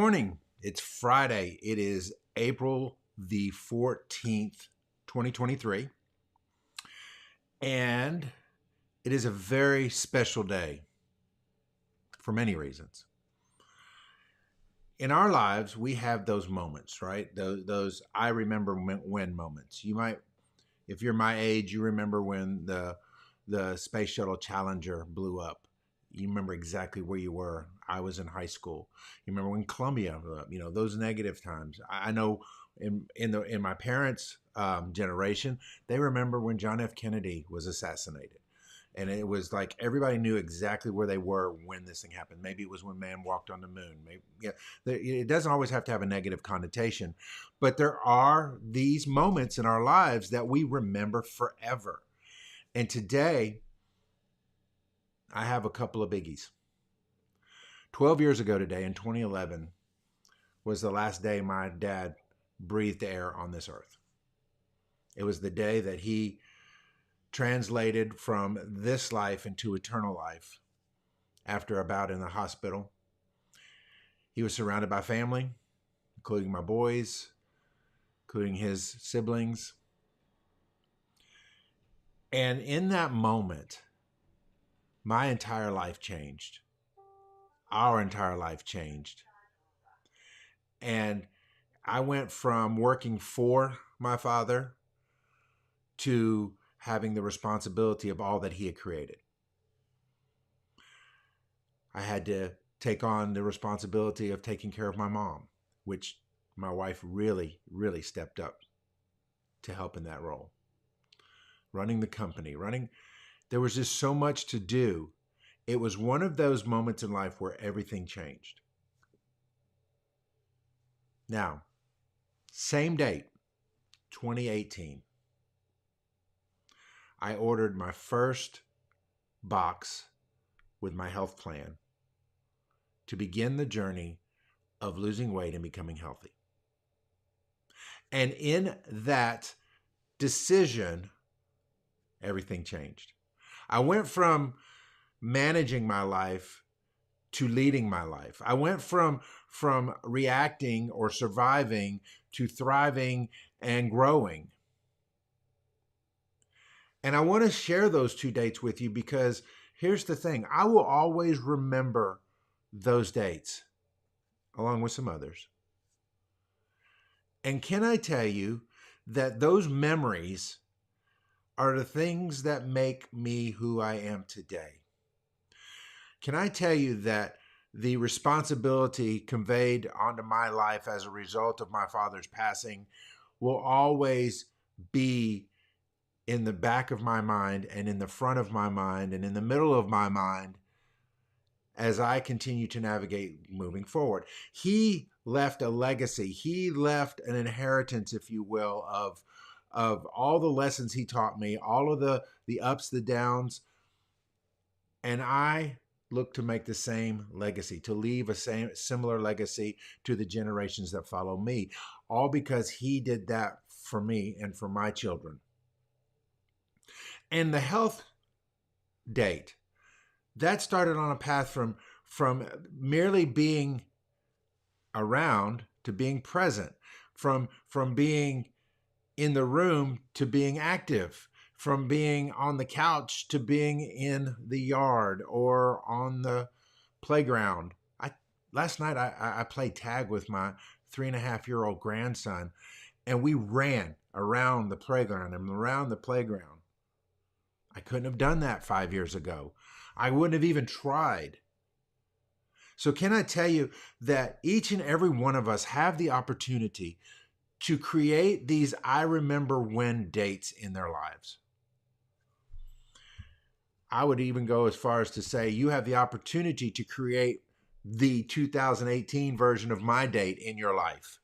morning. It's Friday. It is April the 14th, 2023. And it is a very special day for many reasons. In our lives, we have those moments, right? Those I remember when moments. You might, if you're my age, you remember when the Space Shuttle Challenger blew up. You remember exactly where you were. I was in high school. You remember when Columbia blew up. Those negative times. I know in my parents' generation, they remember when John F. Kennedy was assassinated, and it was like everybody knew exactly where they were when this thing happened. Maybe it was when man walked on the moon. Maybe, yeah, it doesn't always have to have a negative connotation, but there are these moments in our lives that we remember forever. And today, I have a couple of biggies. 12 years ago today, in 2011, was the last day my dad breathed air on this earth. It was the day that he translated from this life into eternal life after a bout in the hospital. He was surrounded by family, including my boys, including his siblings. And in that moment, my entire life changed. Our entire life changed. And I went from working for my father to having the responsibility of all that he had created. I had to take on the responsibility of taking care of my mom, which my wife really, really stepped up to help in that role. Running the company, there was just so much to do. It was one of those moments in life where everything changed. Now, same date, 2018, I ordered my first box with my health plan to begin the journey of losing weight and becoming healthy. And in that decision, everything changed. I went from managing my life to leading my life. I went from reacting or surviving to thriving and growing. And I want to share those two dates with you because here's the thing. I will always remember those dates along with some others. And can I tell you that those memories are the things that make me who I am today? Can I tell you that the responsibility conveyed onto my life as a result of my father's passing will always be in the back of my mind and in the front of my mind and in the middle of my mind as I continue to navigate moving forward. He left a legacy. He left an inheritance, if you will, of all the lessons he taught me, all of the ups, the downs. And I look to make the same legacy, to leave a similar legacy to the generations that follow me, all because he did that for me and for my children. And the health date, that started on a path from merely being around to being present, from being in the room to being active, from being on the couch to being in the yard or on the playground. Last night I played tag with my 3.5-year-old grandson, and we ran around the playground and around the playground. I couldn't have done that 5 years ago. I wouldn't have even tried. So can I tell you that each and every one of us have the opportunity to create these I remember when dates in their lives? I would even go as far as to say you have the opportunity to create the 2018 version of my date in your life.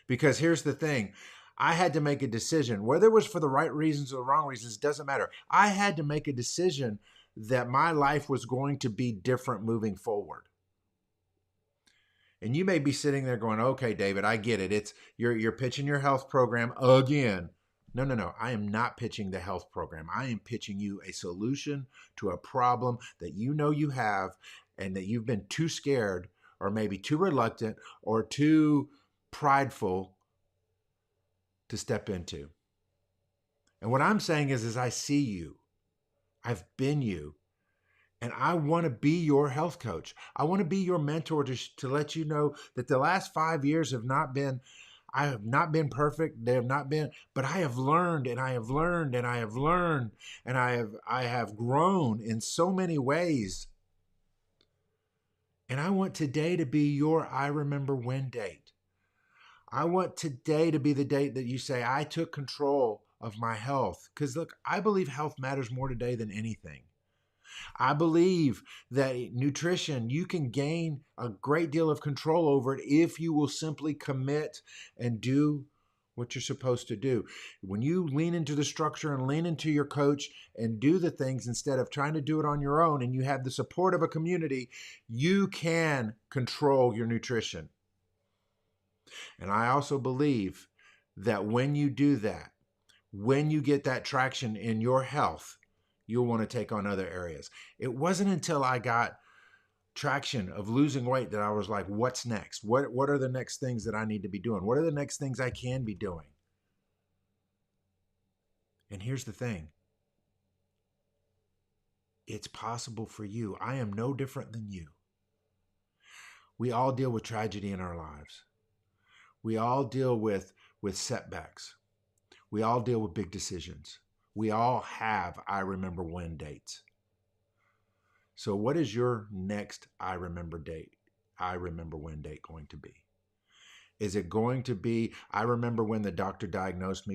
Because here's the thing. I had to make a decision. Whether it was for the right reasons or the wrong reasons, doesn't matter. I had to make a decision that my life was going to be different moving forward. And you may be sitting there going, okay, David, I get it. You're pitching your health program again. No. I am not pitching the health program. I am pitching you a solution to a problem that you know you have and that you've been too scared or maybe too reluctant or too prideful to step into. And what I'm saying is I see you. I've been you. And I want to be your health coach. I want to be your mentor to let you know that the last 5 years I have not been perfect. They have not been, but I have learned and I have learned and I have learned and I have grown in so many ways. And I want today to be your I remember when date. I want today to be the date that you say, I took control of my health. Because look, I believe health matters more today than anything. I believe that nutrition, you can gain a great deal of control over it if you will simply commit and do what you're supposed to do. When you lean into the structure and lean into your coach and do the things instead of trying to do it on your own, and you have the support of a community, you can control your nutrition. And I also believe that when you do that, when you get that traction in your health, you'll want to take on other areas. It wasn't until I got traction of losing weight that I was like, what's next? What are the next things that I need to be doing? What are the next things I can be doing? And here's the thing. It's possible for you. I am no different than you. We all deal with tragedy in our lives. We all deal with setbacks. We all deal with big decisions. We all have I remember when dates. So what is your next I remember when date going to be? Is it going to be, I remember when the doctor diagnosed me